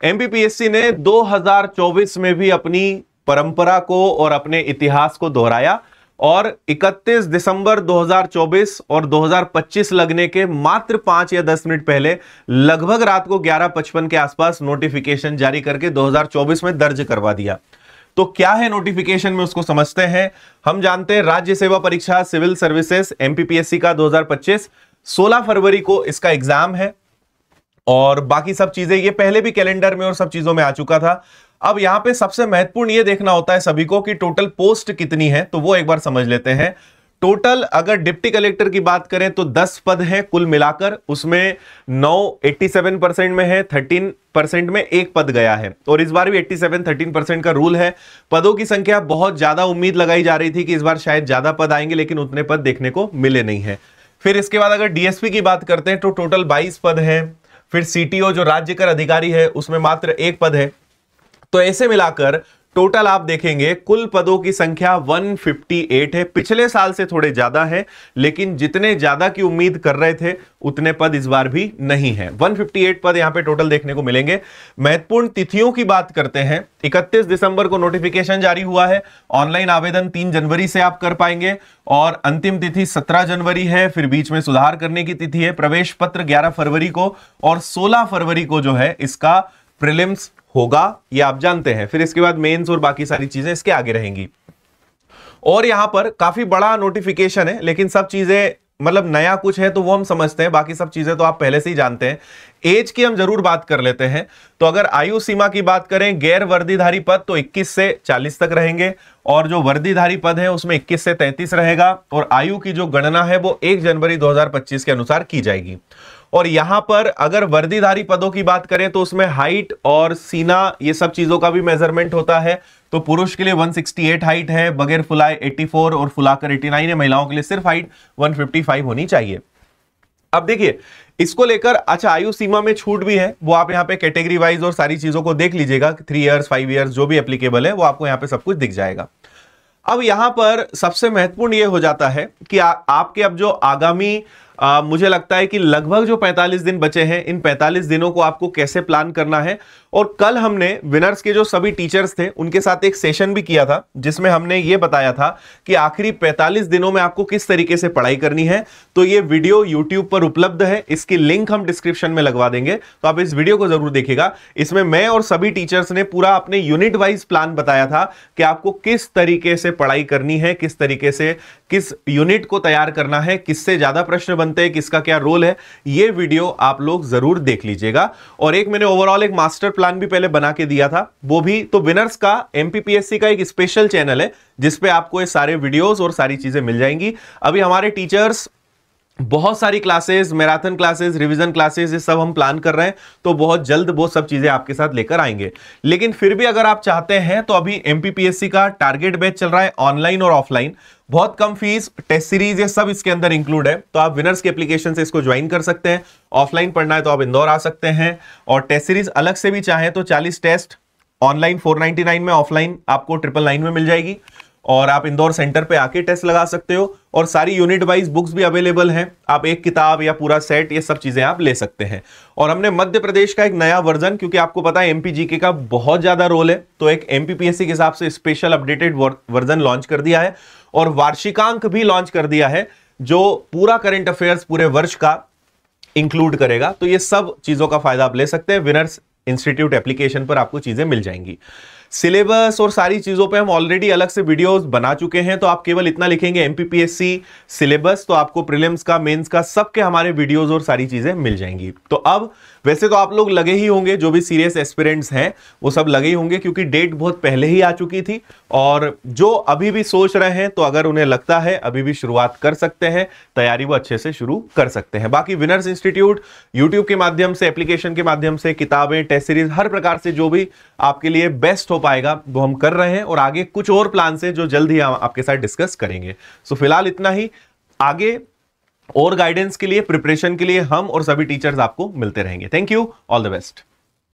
MPPSC ने 2024 में भी अपनी परंपरा को और अपने इतिहास को दोहराया और 31 दिसंबर 2024 और 2025 लगने के मात्र 5 या 10 मिनट पहले लगभग रात को 11:55 के आसपास नोटिफिकेशन जारी करके 2024 में दर्ज करवा दिया। तो क्या है नोटिफिकेशन में, उसको समझते हैं। हम जानते हैं राज्य सेवा परीक्षा सिविल सर्विसेज एमपीपीएससी का 2025 16 फरवरी को इसका एग्जाम है और बाकी सब चीजें ये पहले भी कैलेंडर में और सब चीजों में आ चुका था। अब यहां पे सबसे महत्वपूर्ण ये देखना होता है सभी को कि टोटल पोस्ट कितनी है, तो वो एक बार समझ लेते हैं। टोटल अगर डिप्टी कलेक्टर की बात करें तो 10 पद हैं कुल मिलाकर, उसमें 9 87% में है, 13% में एक पद गया है और इस बार भी 87-13% का रूल है। पदों की संख्या बहुत ज्यादा उम्मीद लगाई जा रही थी कि इस बार शायद ज्यादा पद आएंगे, लेकिन उतने पद देखने को मिले नहीं है। फिर इसके बाद अगर डीएसपी की बात करते हैं तो टोटल 22 पद है। फिर सीटीओ जो राज्य कर अधिकारी है उसमें मात्र एक पद है। तो ऐसे मिलाकर टोटल आप देखेंगे कुल पदों की संख्या 158 है। पिछले साल से थोड़े ज्यादा है, लेकिन जितने ज्यादा की उम्मीद कर रहे थे उतने पद इस बार भी नहीं है। 158 पद यहां पे टोटल देखने को मिलेंगे। महत्वपूर्ण तिथियों की बात करते हैं। 31 दिसंबर को नोटिफिकेशन जारी हुआ है। ऑनलाइन आवेदन 3 जनवरी से आप कर पाएंगे और अंतिम तिथि 17 जनवरी है। फिर बीच में सुधार करने की तिथि है। प्रवेश पत्र 11 फरवरी को और 16 फरवरी को जो है इसका प्रीलिम्स होगा, ये आप जानते हैं। फिर इसके बाद मेंस और बाकी सारी चीजें इसके आगे रहेंगी। और यहां पर काफी बड़ा नोटिफिकेशन है, लेकिन सब चीजें मतलब नया कुछ है तो वो हम समझते हैं, बाकी सब चीजें तो आप पहले से ही जानते हैं। एज की हम जरूर बात कर लेते हैं। तो अगर आयु सीमा की बात करें गैर वर्दीधारी पद तो 21 से 40 तक रहेंगे और जो वर्दीधारी पद है उसमें 21 से 33 रहेगा और आयु की जो गणना है वो 1 जनवरी 2025 के अनुसार की जाएगी। और यहां पर अगर वर्दीधारी पदों की बात करें तो उसमें हाइट और सीना ये सब चीजों का भी मेजरमेंट होता है। तो पुरुष के लिए 168 हाइट है, बगैर फुलाए 84 और फुलाकर 89 है। महिलाओं के लिए सिर्फ हाइट 155 होनी चाहिए। अब देखिए इसको लेकर अच्छा आयु सीमा में छूट भी है, वो आप यहाँ पे कैटेगरी वाइज और सारी चीजों को देख लीजिएगा। 3 इयर्स 5 इयर्स जो भी एप्लीकेबल है वो आपको यहाँ पे सब कुछ दिख जाएगा। अब यहां पर सबसे महत्वपूर्ण ये हो जाता है कि आपके अब जो आगामी मुझे लगता है कि लगभग जो 45 दिन बचे हैं, इन 45 दिनों को आपको कैसे प्लान करना है। और कल हमने विनर्स के जो सभी टीचर्स थे उनके साथ एक सेशन भी किया था, जिसमें हमने ये बताया था कि आखिरी 45 दिनों में आपको किस तरीके से पढ़ाई करनी है। तो ये वीडियो YouTube पर उपलब्ध है, इसकी लिंक हम डिस्क्रिप्शन में लगवा देंगे, तो आप इस वीडियो को जरूर देखिएगा। इसमें मैं और सभी टीचर्स ने पूरा अपने यूनिट वाइज प्लान बताया था कि आपको किस तरीके से पढ़ाई करनी है, किस तरीके से किस यूनिट को तैयार करना है, किससे ज्यादा प्रश्न बनते हैं, किसका क्या रोल है। ये वीडियो आप लोग जरूर देख लीजिएगा। और एक मैंने ओवरऑल एक मास्टर प्लान भी पहले बना के दिया था, वो भी। तो विनर्स का एमपीपीएससी का एक स्पेशल चैनल है जिसपे आपको ये सारे वीडियोस और सारी चीजें मिल जाएंगी। अभी हमारे टीचर्स बहुत सारी classes, marathon classes, revision classes, ये सब हम प्लान कर रहे हैं, तो बहुत जल्द वो सब चीजें आपके साथ लेकर आएंगे। लेकिन फिर भी अगर आप चाहते हैं तो अभी एमपीपीएससी का टारगेट बैच चल रहा है ऑनलाइन और ऑफलाइन, बहुत कम फीस, टेस्ट सीरीज ये सब इसके अंदर इंक्लूड है। तो आप विनर्स के एप्लीकेशन से इसको ज्वाइन कर सकते हैं। ऑफलाइन पढ़ना है तो आप इंदौर आ सकते हैं और टेस्ट सीरीज अलग से भी चाहें तो 40 टेस्ट ऑनलाइन 499 में, ऑफलाइन आपको 999 में मिल जाएगी और आप इंदौर सेंटर पे आके टेस्ट लगा सकते हो। और सारी यूनिट वाइज बुक्स भी अवेलेबल हैं, आप एक किताब या पूरा सेट ये सब चीजें आप ले सकते हैं। और हमने मध्य प्रदेश का एक नया वर्जन, क्योंकि आपको पता है एमपीजीके का बहुत ज्यादा रोल है, तो एक एमपीपीएससी के हिसाब से स्पेशल अपडेटेड वर्जन लॉन्च कर दिया है और वार्षिकांक भी लॉन्च कर दिया है जो पूरा करंट अफेयर्स पूरे वर्ष का इंक्लूड करेगा। तो ये सब चीजों का फायदा आप ले सकते हैं। विनर्स इंस्टीट्यूट एप्लीकेशन पर आपको चीजें मिल जाएंगी। सिलेबस और सारी चीजों पे हम ऑलरेडी अलग से वीडियोस बना चुके हैं, तो आप केवल इतना लिखेंगे एमपीपीएससी सिलेबस, तो आपको प्रीलिम्स का, मेंस का, सबके हमारे वीडियोस और सारी चीजें मिल जाएंगी। तो अब वैसे तो आप लोग लगे ही होंगे, जो भी सीरियस एस्पिरेंट्स हैं वो सब लगे ही होंगे, क्योंकि डेट बहुत पहले ही आ चुकी थी। और जो अभी भी सोच रहे हैं तो अगर उन्हें लगता है अभी भी शुरुआत कर सकते हैं, तैयारी वो अच्छे से शुरू कर सकते हैं। बाकी विनर्स इंस्टीट्यूट यूट्यूब के माध्यम से, एप्लीकेशन के माध्यम से, किताबें, टेस्ट सीरीज, हर प्रकार से जो भी आपके लिए बेस्ट हो पाएगा वो हम कर रहे हैं। और आगे कुछ और प्लान से जो जल्द ही हम आपके साथ डिस्कस करेंगे। सो फिलहाल इतना ही। आगे और गाइडेंस के लिए, प्रिपरेशन के लिए हम और सभी टीचर्स आपको मिलते रहेंगे। Thank you, all the best.